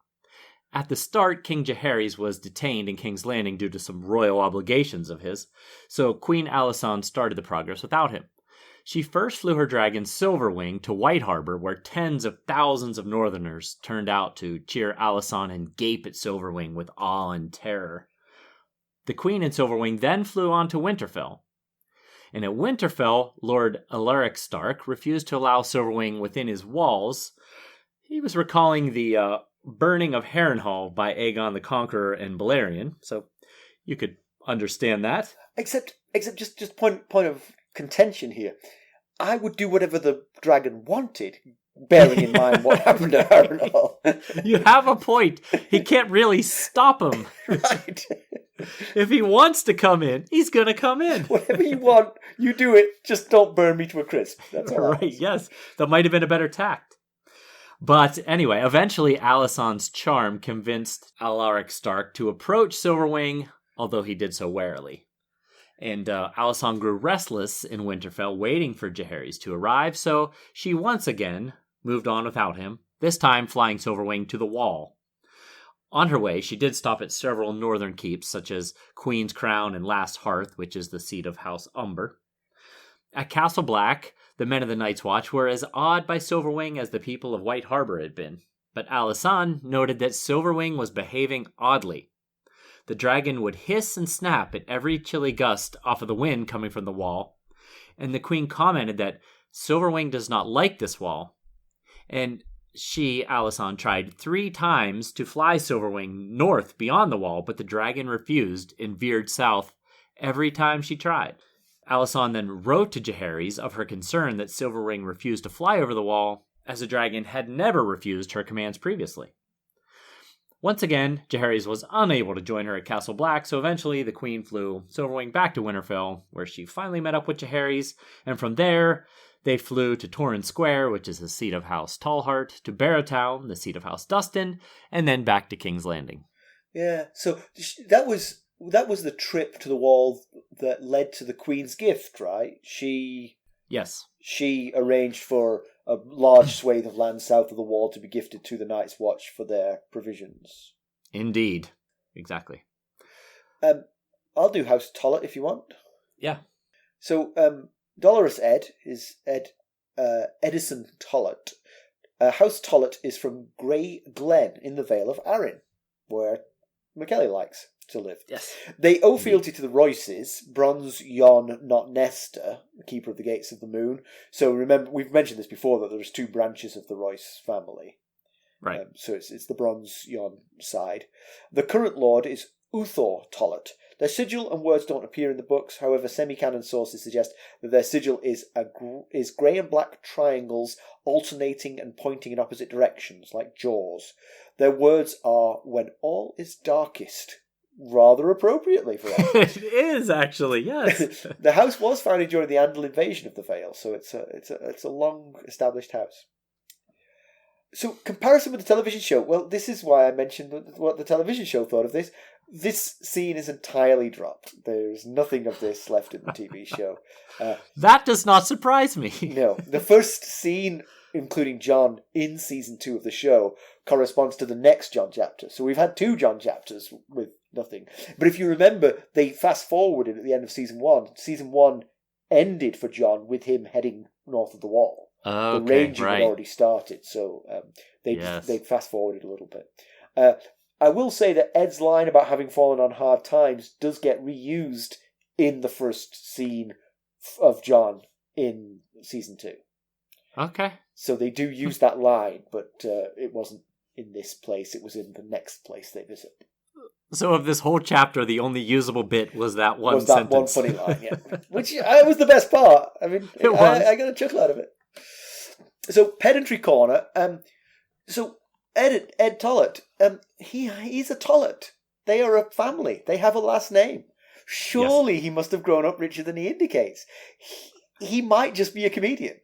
S2: At the start, King Jaehaerys was detained in King's Landing due to some royal obligations of his, so Queen Alysanne started the progress without him. She first flew her dragon Silverwing to White Harbor, where tens of thousands of northerners turned out to cheer Alysanne and gape at Silverwing with awe and terror. The Queen and Silverwing then flew on to Winterfell. And at Winterfell, Lord Alaric Stark refused to allow Silverwing within his walls. He was recalling the burning of Harrenhal by Aegon the Conqueror and Balerion, so you could understand that.
S1: Except just point of contention here. I would do whatever the dragon wanted. bearing in mind what happened to Harrenhal.
S2: You have a point. He can't really stop him.
S1: Right.
S2: If he wants to come in, he's going to come in.
S1: Whatever you want, you do it. Just don't burn me to a crisp. That's all
S2: Right, yes. That might have been a better tact. But anyway, eventually Alicent's charm convinced Alaric Stark to approach Silverwing, although he did so warily. And Alicent grew restless in Winterfell, waiting for Jaehaerys to arrive, so she once again moved on without him, this time flying Silverwing to the Wall. On her way, she did stop at several northern keeps, such as Queen's Crown and Last Hearth, which is the seat of House Umber. At Castle Black, the men of the Night's Watch were as awed by Silverwing as the people of White Harbor had been, but Alicent noted that Silverwing was behaving oddly. The dragon would hiss and snap at every chilly gust off of the wind coming from the wall, and the queen commented that Silverwing does not like this wall, and she, Alicent, tried 3 times to fly Silverwing north beyond the wall, but the dragon refused and veered south every time she tried. Alicent then wrote to Jaehaerys of her concern that Silverwing refused to fly over the wall, as the dragon had never refused her commands previously. Once again, Jaehaerys was unable to join her at Castle Black, so eventually the queen flew Silverwing back to Winterfell, where she finally met up with Jaehaerys, and from there, they flew to Torrhen Square, which is the seat of House Tallhart, to Barrowtown, the seat of House Dustin, and then back to King's Landing.
S1: Yeah, so that was the trip to the Wall that led to the Queen's gift, right?
S2: Yes.
S1: She arranged for a large swathe of land south of the Wall to be gifted to the Night's Watch for their provisions.
S2: Indeed. Exactly.
S1: I'll do House Tollett if you want.
S2: Yeah.
S1: So, Dolorous Ed is Edison Tollett. House Tollett is from Grey Glen in the Vale of Arryn, where Mackelly likes to live.
S2: Yes.
S1: They owe fealty to the Royces, Bronze, Jon, not Nesta, keeper of the Gates of the Moon. So remember, we've mentioned this before, that there's 2 branches of the Royce family.
S2: Right.
S1: So it's the Bronze Jon side. The current lord is Uthor Tollett. Their sigil and words don't appear in the books. However, semi-canon sources suggest that their sigil is grey and black triangles alternating and pointing in opposite directions, like jaws. Their words are, "When all is darkest," rather appropriately for us.
S2: It is, actually, yes.
S1: The house was founded during the Andal invasion of the Vale, so it's a long-established house. So, comparison with the television show. Well, this is why I mentioned what the television show thought of this. This scene is entirely dropped. There's nothing of this left in the TV show.
S2: That does not surprise me.
S1: No. The first scene, including Jon, in season 2 of the show, corresponds to the next Jon chapter. So we've had 2 Jon chapters with nothing. But if you remember, they fast-forwarded at the end of season 1. Season 1 ended for Jon with him heading north of the Wall.
S2: Okay,
S1: the ranging
S2: right.
S1: had already started, so they fast-forwarded a little bit. I will say that Ed's line about having fallen on hard times does get reused in the first scene of Jon in season 2.
S2: Okay.
S1: So they do use that line, but it wasn't in this place, it was in the next place they visit.
S2: So of this whole chapter, the only usable bit was that one sentence.
S1: One funny line, yeah. Which was the best part. I mean, I got a chuckle out of it. So, Pedantry Corner. So, Ed Tollett, he's a Tollett. They are a family. They have a last name. Surely he must have grown up richer than he indicates. He might just be a comedian.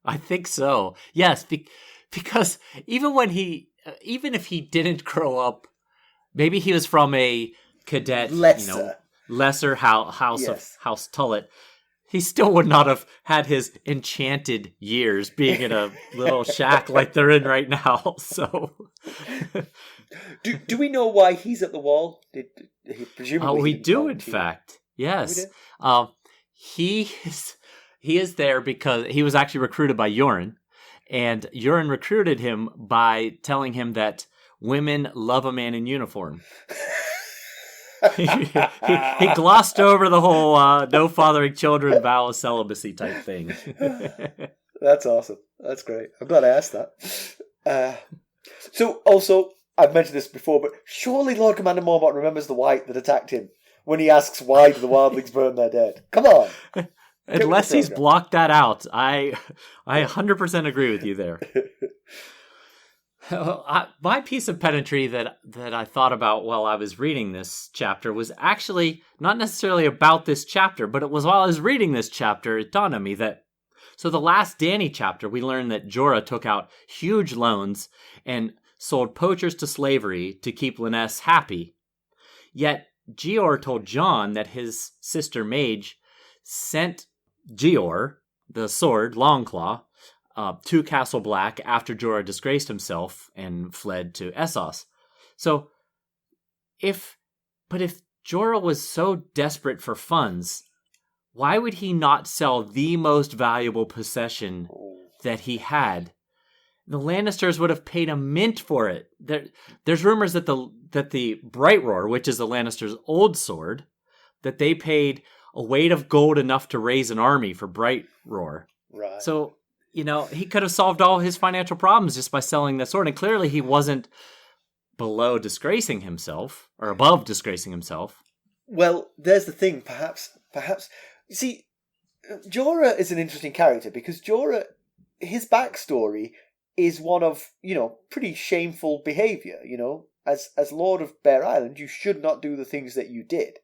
S1: I
S2: think so. Yes, because even if he didn't grow up, maybe he was from a cadet, lesser house of House Tollett. He still would not have had his enchanted years being in a little shack like they're in right now. So,
S1: do we know why he's at the Wall? Presumably,
S2: we do. In fact, yes. He is there because he was actually recruited by Euron, and Euron recruited him by telling him that women love a man in uniform. he glossed over the whole no fathering children vow of celibacy type thing.
S1: That's awesome. That's great. I'm glad I asked that. So also, I've mentioned this before, but surely Lord Commander Mormont remembers the White that attacked him when he asks why do the wildlings burn their dead. Come on.
S2: Unless he's blocked that out. I 100% agree with you there. My piece of pedantry that I thought about while I was reading this chapter was actually not necessarily about this chapter, but it was while I was reading this chapter, it dawned on me that, so the last Dany chapter, we learned that Jorah took out huge loans and sold poachers to slavery to keep Lyness happy. Yet Jeor told Jon that his sister Mage sent Jeor, the sword, Longclaw, to Castle Black after Jorah disgraced himself and fled to Essos. So, if Jorah was so desperate for funds, why would he not sell the most valuable possession that he had? The Lannisters would have paid a mint for it. There's rumors that the Bright Roar, which is the Lannisters' old sword, that they paid a weight of gold enough to raise an army for Bright Roar.
S1: Right.
S2: So, he could have solved all his financial problems just by selling that sword. And clearly he wasn't below disgracing himself, or above disgracing himself.
S1: Well, there's the thing, perhaps, you see, Jorah is an interesting character, because Jorah, his backstory is one of, pretty shameful behaviour, As Lord of Bear Island, you should not do the things that you did.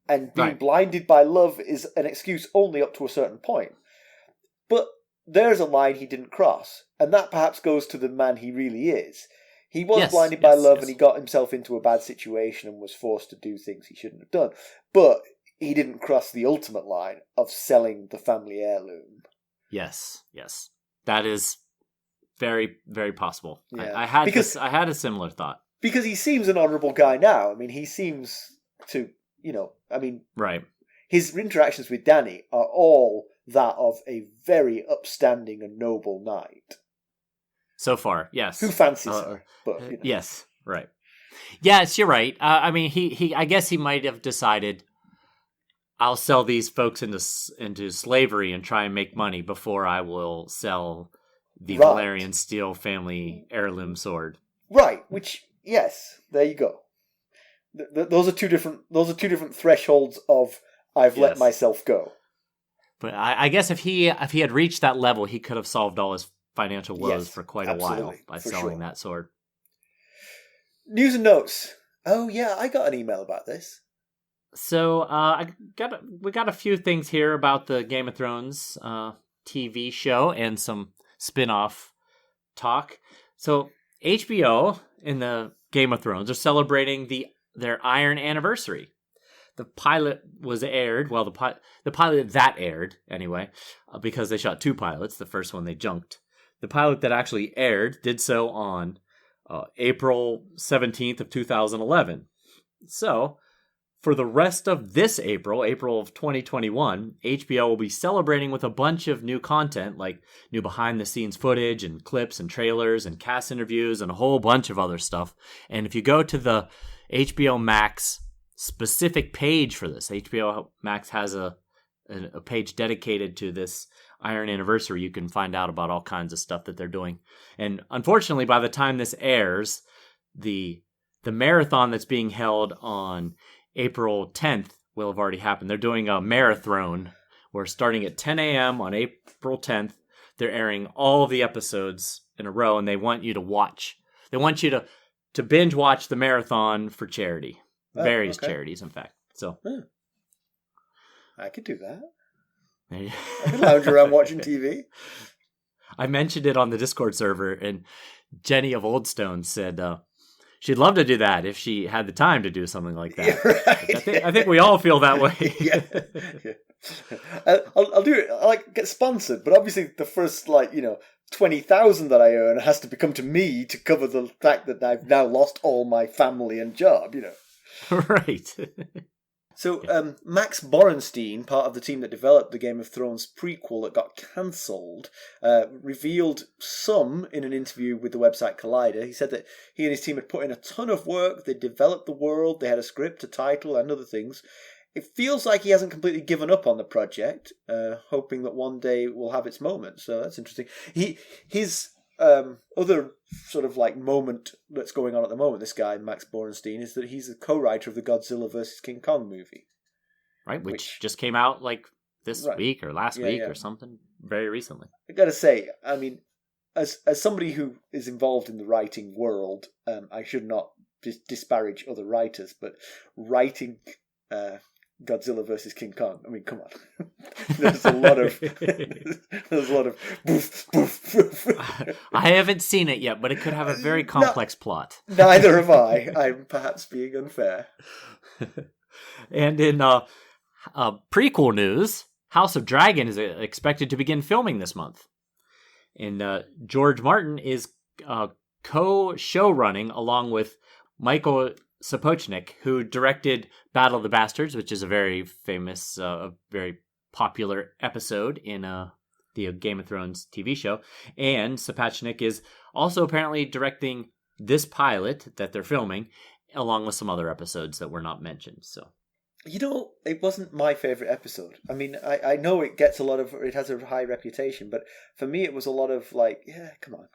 S1: And being blinded by love is an excuse only up to a certain point. But there's a line he didn't cross, and that perhaps goes to the man he really is. He was blinded by love, and he got himself into a bad situation and was forced to do things he shouldn't have done. But he didn't cross the ultimate line of selling the family heirloom.
S2: Yes. That is very, very possible.
S1: Yeah.
S2: I had a similar thought.
S1: Because he seems an honourable guy now. I mean, he seems to,
S2: Right.
S1: His interactions with Dany are all that of a very upstanding and noble knight.
S2: So far, yes.
S1: Who fancies her? But,
S2: Yes, right. Yes, you're right. He I guess he might have decided, I'll sell these folks into slavery and try and make money before I will sell the Valyrian Steel family heirloom sword.
S1: Right. Which, yes, there you go. Those are two different thresholds of I've let myself go.
S2: But I guess if he had reached that level, he could have solved all his financial woes for quite a while by selling that sword.
S1: News and notes. Oh yeah, I got an email about this.
S2: So we got a few things here about the Game of Thrones TV show and some spin-off talk. So HBO in the Game of Thrones are celebrating their Iron Anniversary. The pilot was aired, well, the pilot that aired, anyway, because they shot two pilots. The first one they junked. The pilot that actually aired did so on April 17th of 2011. So, for the rest of this April of 2021, HBO will be celebrating with a bunch of new content, like new behind-the-scenes footage and clips and trailers and cast interviews and a whole bunch of other stuff. And if you go to the HBO Max specific page for this, HBO Max has a page dedicated to this Iron Anniversary. You can find out about all kinds of stuff that they're doing. And unfortunately, by the time this airs, the marathon that's being held on April 10th will have already happened. They're doing a marathon where starting at 10 a.m. on April 10th, they're airing all of the episodes in a row, and they want you to watch. They want you to binge watch the marathon for charity. Various charities, in fact. So
S1: I could do that.
S2: I
S1: could lounge around watching TV.
S2: I mentioned it on the Discord server, and Jenny of Oldstone said she'd love to do that if she had the time to do something like that. Yeah, right. I think we all feel that way.
S1: Yeah. I'll do it. I get sponsored, but obviously the first 20,000 that I earn has to become to me to cover the fact that I've now lost all my family and job.
S2: Right.
S1: So Max Borenstein, part of the team that developed the Game of Thrones prequel that got cancelled, revealed some in an interview with the website Collider. He said that he and his team had put in a ton of work. They developed the world. They had a script, a title, and other things. It feels like he hasn't completely given up on the project, hoping that one day it will have its moment. So that's interesting. His other sort of moment that's going on at the moment, this guy, Max Borenstein, is that he's the co-writer of the Godzilla vs. King Kong movie.
S2: Right, which just came out this
S1: Right.
S2: week or last
S1: Yeah,
S2: week
S1: yeah.
S2: or something very recently.
S1: I gotta say, I mean, as somebody who is involved in the writing world, I should not disparage other writers, but writing Godzilla versus King Kong, I mean, come on. there's a lot of boof, boof, boof.
S2: I haven't seen it yet, but it could have a very complex plot.
S1: Neither have I. I'm perhaps being unfair.
S2: And in prequel news, House of Dragon is expected to begin filming this month. And George Martin is co-show running along with Michael Sapochnik, who directed Battle of the Bastards, which is a very famous, very popular episode in the Game of Thrones TV show. And Sapochnik is also apparently directing this pilot that they're filming, along with some other episodes that were not mentioned. So,
S1: you know, it wasn't my favorite episode. I mean, I know it gets it has a high reputation, but for me, it was a lot of like, yeah, come on.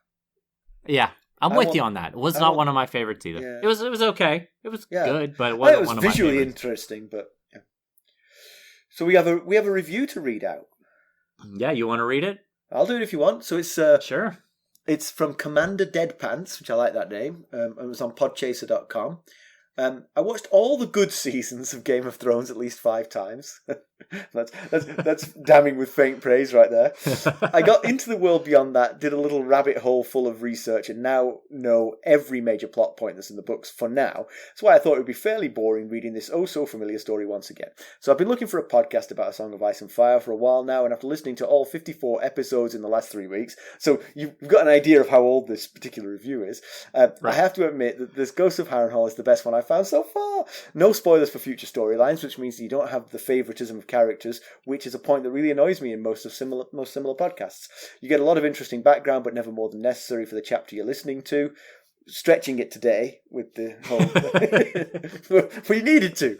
S2: Yeah, I'm with you on that. It was not one of my favorites either.
S1: Yeah.
S2: It was okay. It was good, but it
S1: It
S2: wasn't
S1: was
S2: one of my
S1: visually
S2: favorites.
S1: interesting, but yeah. So we have a review to read out.
S2: Yeah, you want to read it?
S1: I'll do it if you want. So it's
S2: Sure.
S1: It's from Commander Deadpants, which I like that name. It was on podchaser.com. I watched all the good seasons of Game of Thrones at least 5 times. that's damning with faint praise right there. I got into the world beyond that, did a little rabbit hole full of research, and now know every major plot point that's in the books for now. That's why I thought it would be fairly boring reading this oh-so-familiar story once again. So I've been looking for a podcast about A Song of Ice and Fire for a while now, and after listening to all 54 episodes in the last 3 weeks, so you've got an idea of how old this particular review is, I have to admit that this Ghost of Harrenhal is the best one I've found so far. No spoilers for future storylines, which means you don't have the favoritism of characters, which is a point that really annoys me in most similar podcasts. You get a lot of interesting background, but never more than necessary for the chapter you're listening to. Stretching it today with the whole... we needed to.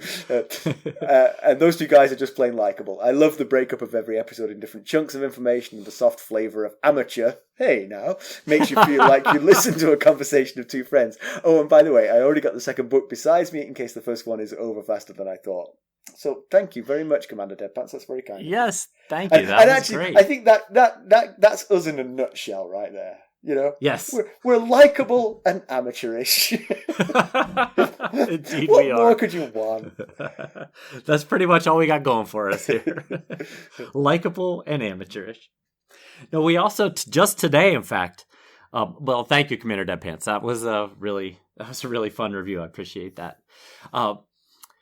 S1: And those two guys are just plain likeable. I love the breakup of every episode in different chunks of information, and the soft flavour of amateur, hey now, makes you feel like you listen to a conversation of two friends. Oh, and by the way, I already got the second book besides me in case the first one is over faster than I thought. So thank you very much, Commander Deadpants. That's very kind.
S2: Yes, thank you. That was
S1: actually,
S2: great.
S1: I think that's us in a nutshell right there. You know,
S2: yes,
S1: we're likable and amateurish.
S2: Indeed,
S1: what
S2: we
S1: more
S2: are.
S1: could you want?
S2: That's pretty much all we got going for us here. Likeable and amateurish. No, we also just today, in fact. Well, thank you, Commander Deadpants. That was a really fun review. I appreciate that.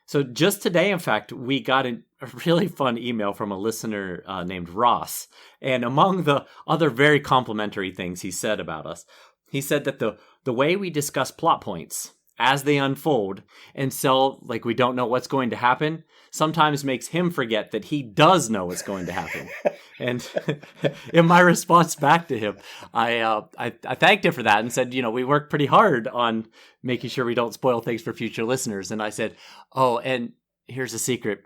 S2: So just today, in fact, we got a really fun email from a listener named Ross. And among the other very complimentary things he said about us, he said that the way we discuss plot points as they unfold, and so like we don't know what's going to happen, sometimes makes him forget that he does know what's going to happen. And in my response back to him, I thanked him for that and said, we work pretty hard on making sure we don't spoil things for future listeners. And I said, oh, and here's a secret.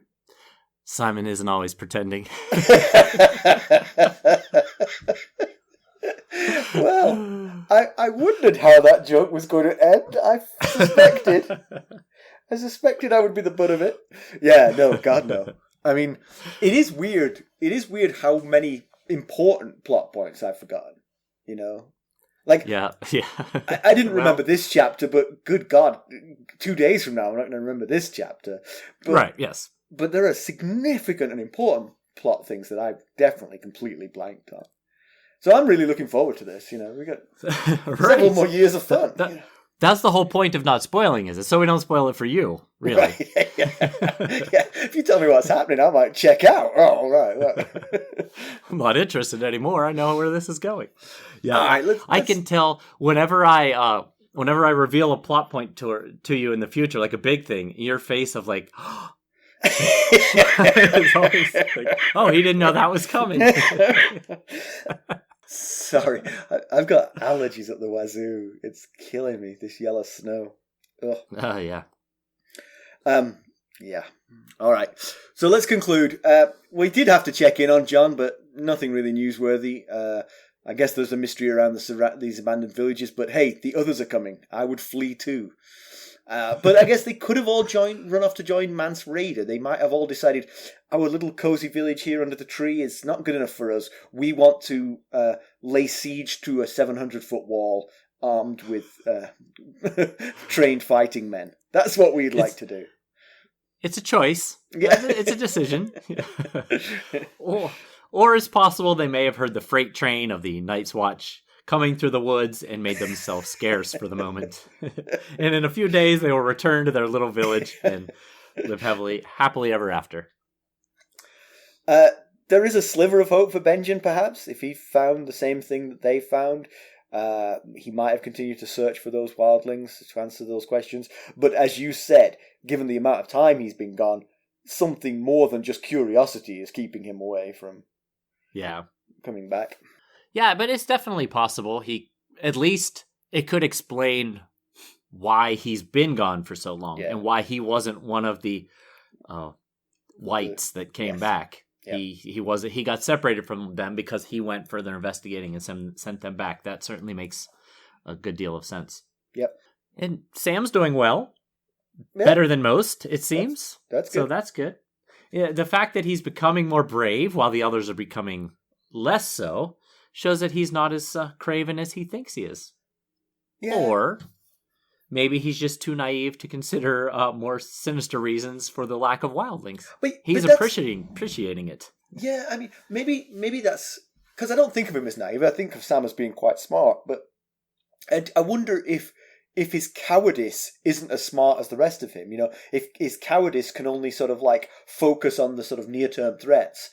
S2: Simon isn't always pretending.
S1: Well, I wondered how that joke was going to end. I suspected I would be the butt of it. Yeah, no, God, no. I mean, it is weird. It is weird how many important plot points I've forgotten, Like,
S2: yeah.
S1: I didn't remember this chapter, but good God, 2 days from now, I'm not going to remember this chapter. But,
S2: right, yes.
S1: But there are significant and important plot things that I've definitely completely blanked on. So I'm really looking forward to this. We got several more years of fun.
S2: That's the whole point of not spoiling, is it? So we don't spoil it for you, really.
S1: Right, yeah. If you tell me what's happening, I might check out. Oh, right.
S2: I'm not interested anymore. I know where this is going. Yeah,
S1: all right,
S2: I can tell whenever I reveal a plot point to you in the future, like a big thing, your face of like, it's always like, oh, he didn't know that was coming.
S1: Sorry, I've got allergies at the wazoo. It's killing me, this yellow snow. Ugh.
S2: Oh, yeah.
S1: Yeah. All right. So let's conclude. We did have to check in on Jon, but nothing really newsworthy. I guess there's a mystery around these abandoned villages, but hey, the others are coming. I would flee too. But I guess they could have all run off to join Mance Raider. They might have all decided, our little cozy village here under the tree is not good enough for us. We want to lay siege to a 700-foot wall armed with trained fighting men. That's what we'd like to do.
S2: It's a choice.
S1: Yeah.
S2: It's a decision. Or it's possible they may have heard the freight train of the Night's Watch coming through the woods and made themselves scarce for the moment. And in a few days, they will return to their little village and live happily ever after.
S1: There is a sliver of hope for Benjen, perhaps. If he found the same thing that they found, he might have continued to search for those wildlings to answer those questions. But as you said, given the amount of time he's been gone, something more than just curiosity is keeping him away from coming back.
S2: Yeah, but it's definitely possible. At least it could explain why he's been gone for so long and why he wasn't one of the whites that came back. Yeah. He got separated from them because he went further investigating and sent them back. That certainly makes a good deal of sense.
S1: Yep.
S2: And Sam's doing well. Yeah. Better than most, it seems.
S1: That's good.
S2: So that's good. Yeah, the fact that he's becoming more brave while the others are becoming less so shows that he's not as craven as he thinks he is. Yeah. Or maybe he's just too naive to consider more sinister reasons for the lack of wildlings. He's appreciating it.
S1: Yeah, I mean, maybe that's... Because I don't think of him as naive. I think of Sam as being quite smart. But I wonder if his cowardice isn't as smart as the rest of him. You know, if his cowardice can only sort of like focus on the sort of near-term threats.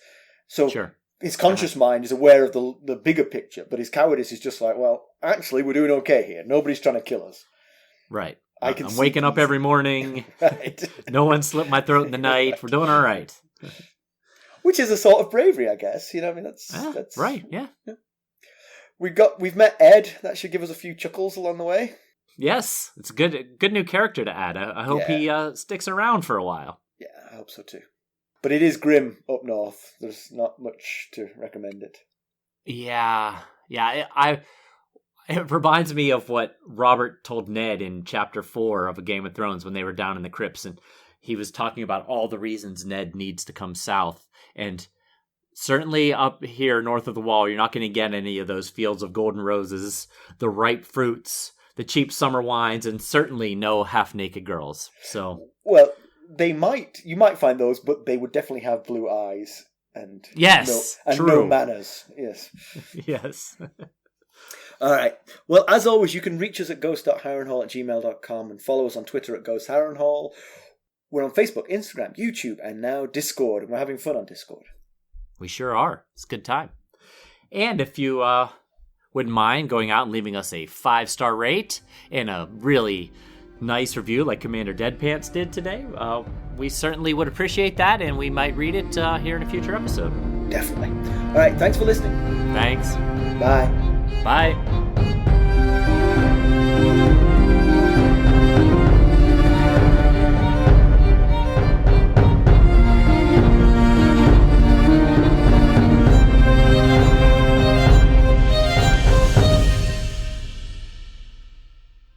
S1: So his conscious mind is aware of the bigger picture, but his cowardice is just like, well, actually, we're doing okay here. Nobody's trying to kill us.
S2: Right. I'm waking up every morning. Right. No one slit my throat in the night. We're doing all right.
S1: Which is a sort of bravery, I guess. You know, I mean, that's
S2: right. Yeah.
S1: We've met Ed. That should give us a few chuckles along the way.
S2: Yes, it's a good new character to add. I hope he sticks around for a while.
S1: Yeah, I hope so too. But it is grim up north. There's not much to recommend it.
S2: Yeah. It reminds me of what Robert told Ned in Chapter 4 of A Game of Thrones when they were down in the crypts, and he was talking about all the reasons Ned needs to come south. And certainly up here north of the wall, you're not going to get any of those fields of golden roses, the ripe fruits, the cheap summer wines, and certainly no half-naked girls. So,
S1: well, you might find those, but they would definitely have blue eyes and no manners. Yes.
S2: Yes.
S1: All right. Well, as always, you can reach us at ghost.harrenhall@gmail.com and follow us on Twitter at @GhostHarrenhall. We're on Facebook, Instagram, YouTube, and now Discord. And we're having fun on Discord.
S2: We sure are. It's a good time. And if you wouldn't mind going out and leaving us a 5-star rate and a really nice review like Commander Deadpants did today, we certainly would appreciate that, and we might read it here in a future episode.
S1: Definitely. All right. Thanks for listening.
S2: Thanks.
S1: Bye.
S2: Bye.